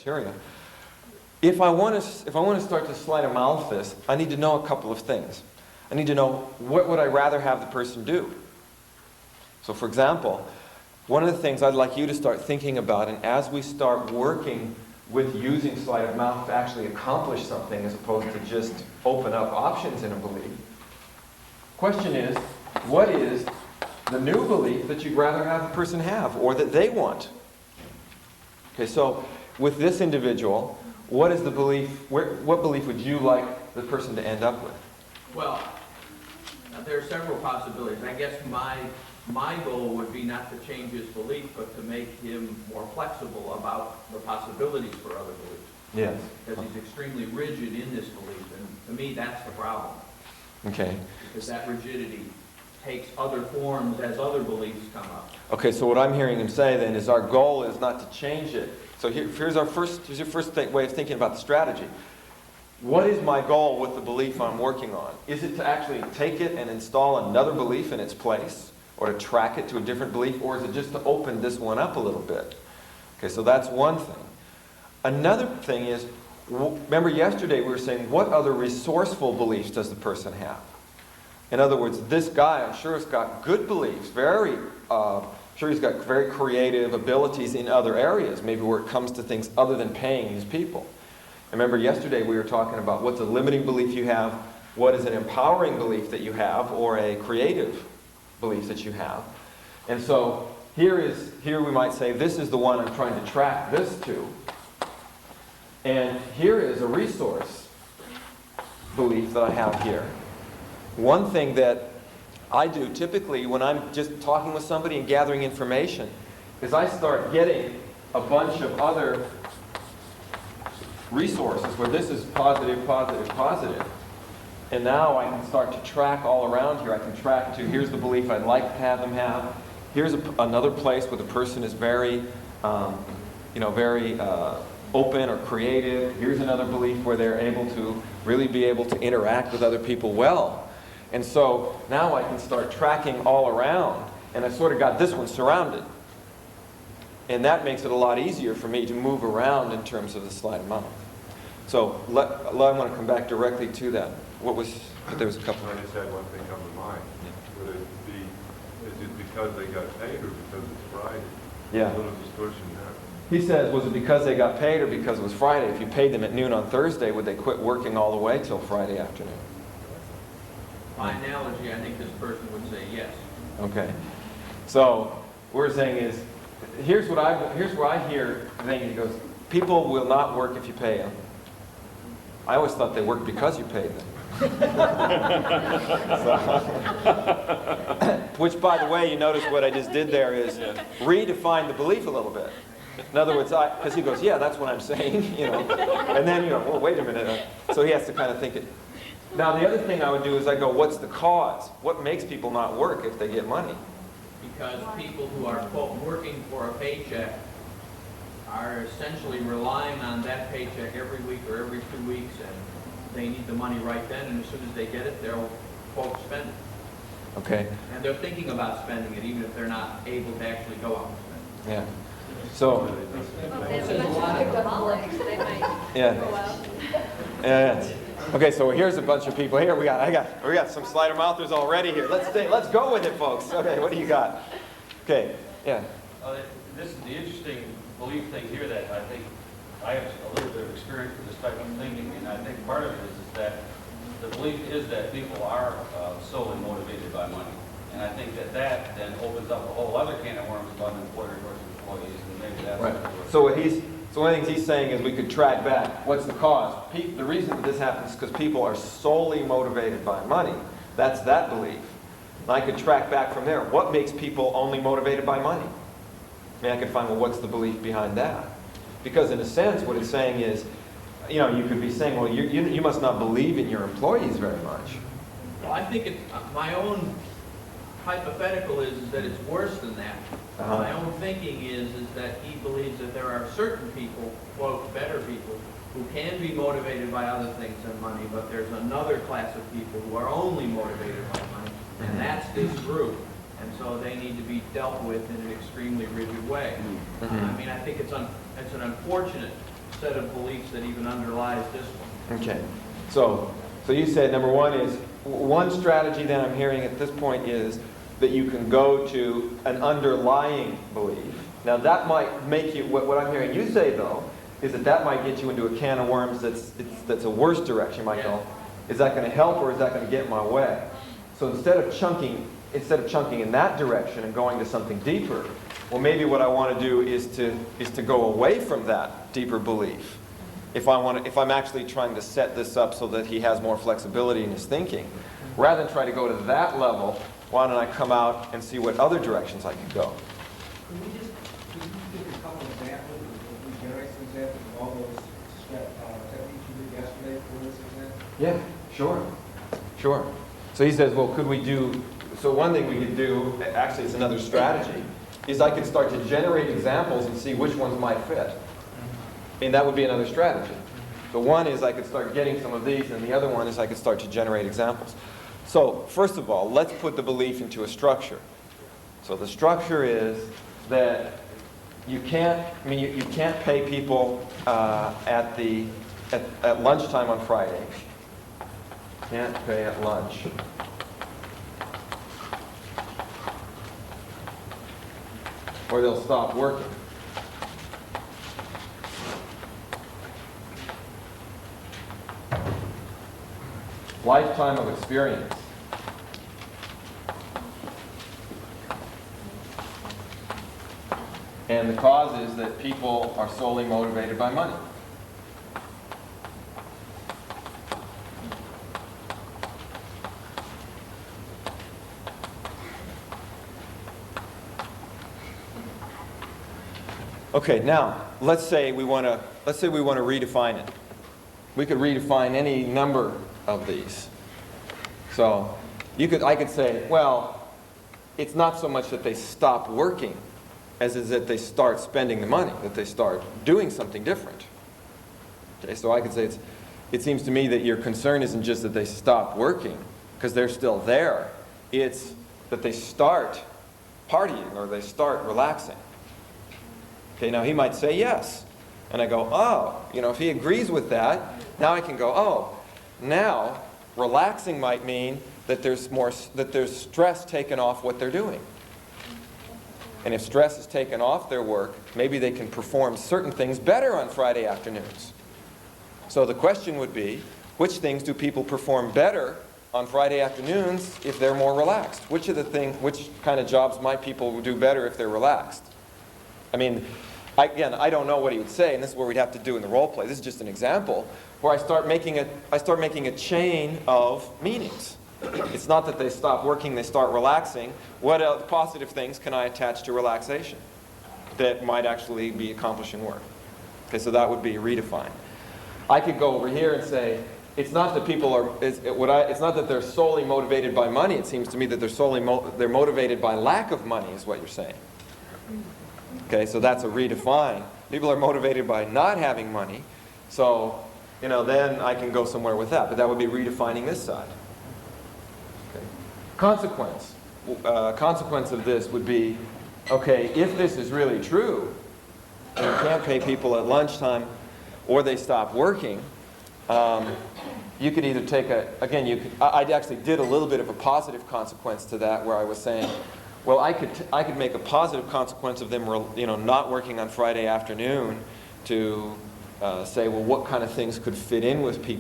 criteria. If I want to start to sleight of mouth this, I need to know a couple of things. I need to know, what would I rather have the person do? So for example, one of the things I'd like you to start thinking about, and as we start working with using sleight of mouth to actually accomplish something as opposed to just open up options in a belief, question is, what is the new belief that you'd rather have the person have, or that they want? Okay, so with this individual, what is the belief, what belief would you like the person to end up with? Well, there are several possibilities. I guess my goal would be not to change his belief, but to make him more flexible about the possibilities for other beliefs. Yes. Because he's extremely rigid in this belief, and to me that's the problem. Okay. Because that rigidity takes other forms as other beliefs come up. Okay, so what I'm hearing him say then is our goal is not to change it. So here's your first way of thinking about the strategy. What is my goal with the belief I'm working on? Is it to actually take it and install another belief in its place? Or to track it to a different belief? Or is it just to open this one up a little bit? Okay, so that's one thing. Another thing is, remember yesterday we were saying, what other resourceful beliefs does the person have? In other words, this guy, I'm sure, has got good beliefs, sure he's got very creative abilities in other areas, maybe where it comes to things other than paying these people. Remember yesterday we were talking about what's a limiting belief you have, what is an empowering belief that you have, or a creative belief that you have. And so here we might say, this is the one I'm trying to track this to. And here is a resource belief that I have here. One thing that I do typically when I'm just talking with somebody and gathering information is I start getting a bunch of other resources where this is positive, positive, positive. And now I can start to track all around here. I can track to, here's the belief I'd like to have them have. Here's another place where the person is very, very open or creative. Here's another belief where they're able to really be able to interact with other people well. And so now I can start tracking all around, and I've sort of got this one surrounded. And that makes it a lot easier for me to move around in terms of the sleight of mouth. So I want to come back directly to that. There was a couple. I just had one thing come to mind. Yeah. Would it be, is it because they got paid or because it's Friday? Yeah. A little distortion there. He says, was it because they got paid or because it was Friday? If you paid them at noon on Thursday, would they quit working all the way till Friday afternoon? By analogy, I think this person would say yes. Okay. So what we're saying is, here's where I hear the thing. He goes, people will not work if you pay them. I always thought they worked because you paid them. Which, by the way, you notice what I just did there is redefine the belief a little bit. In other words, because he goes, yeah, that's what I'm saying, and then well, wait a minute. So he has to kind of think it. Now, the other thing I would do is I go, what's the cause? What makes people not work if they get money? Because people who are, quote, working for a paycheck are essentially relying on that paycheck every week or every 2 weeks, and they need the money right then, and as soon as they get it, they'll, quote, spend it. Okay. And they're thinking about spending it, even if they're not able to actually go out and spend it. Yeah. So. Yeah. Okay, so here's a bunch of people here. We got some slider mouthers already here. Let's go with it, folks. Okay, what do you got? Okay, yeah. This is the interesting belief thing here that I think I have a little bit of experience with this type of thinking, and I think part of it is that the belief is that people are solely motivated by money. And I think that then opens up a whole other can of worms about employer versus employees, and maybe that's right. So one of the things he's saying is we could track back. What's the cause? The reason that this happens is because people are solely motivated by money. That's that belief. And I could track back from there. What makes people only motivated by money? I could find, well, what's the belief behind that? Because in a sense, what it's saying is, you could be saying, well, you must not believe in your employees very much. Well, I think my own hypothetical is that it's worse than that. My own thinking is that he believes that there are certain people, quote, better people, who can be motivated by other things than money, but there's another class of people who are only motivated by money, and that's this group. And so they need to be dealt with in an extremely rigid way. I mean, I think it's an unfortunate set of beliefs that even underlies this one. Okay. So you said number one is, one strategy that I'm hearing at this point is that you can go to an underlying belief. Now that might make you, what I'm hearing you say though, is that might get you into a can of worms that's a worse direction. You might go, is that going to help or is that going to get in my way? So instead of chunking in that direction and going to something deeper, well, maybe what I want to do is to go away from that deeper belief. If I'm actually trying to set this up so that he has more flexibility in his thinking, rather than try to go to that level, why don't I come out and see what other directions I could go? Could you give a couple of examples, if we generate some examples of all those techniques you did yesterday for this example? Yeah, sure. So he says, well, so one thing we could do, actually it's another strategy, is I could start to generate examples and see which ones might fit. And that would be another strategy. So one is I could start getting some of these, and the other one is I could start to generate examples. So first of all, let's put the belief into a structure. So the structure is that you can't pay people at lunchtime on Friday. Can't pay at lunch. Or they'll stop working. Lifetime of experience. And the cause is that people are solely motivated by money. Okay, now let's say we want to redefine it. We could redefine any number of these. So I could say, well, it's not so much that they stop working as is that they start spending the money, that they start doing something different. Okay, so I could say it seems to me that your concern isn't just that they stop working, because they're still there. It's that they start partying or they start relaxing. Okay, now he might say yes. And I go, oh, if he agrees with that, now I can go, oh, now relaxing might mean that there's stress taken off what they're doing. And if stress is taken off their work, maybe they can perform certain things better on Friday afternoons. So the question would be, which things do people perform better on Friday afternoons if they're more relaxed? Which kind of jobs might people do better if they're relaxed? I mean, I don't know what he would say, and this is where we'd have to do in the role play. This is just an example where I start making a chain of meanings. It's not that they stop working, they start relaxing. What else, positive things can I attach to relaxation that might actually be accomplishing work? Okay, so that would be redefined. I could go over here and say, it's not that it's not that they're solely motivated by money. It seems to me that they're motivated by lack of money, is what you're saying. Okay, so that's a redefine. People are motivated by not having money, so then I can go somewhere with that. But that would be redefining this side. Okay. Consequence of this would be, okay, if this is really true, and you can't pay people at lunchtime, or they stop working, you could either take I actually did a little bit of a positive consequence to that, where I was saying, well, I could make a positive consequence of them, not working on Friday afternoon, to say, well, what kind of things could fit in with people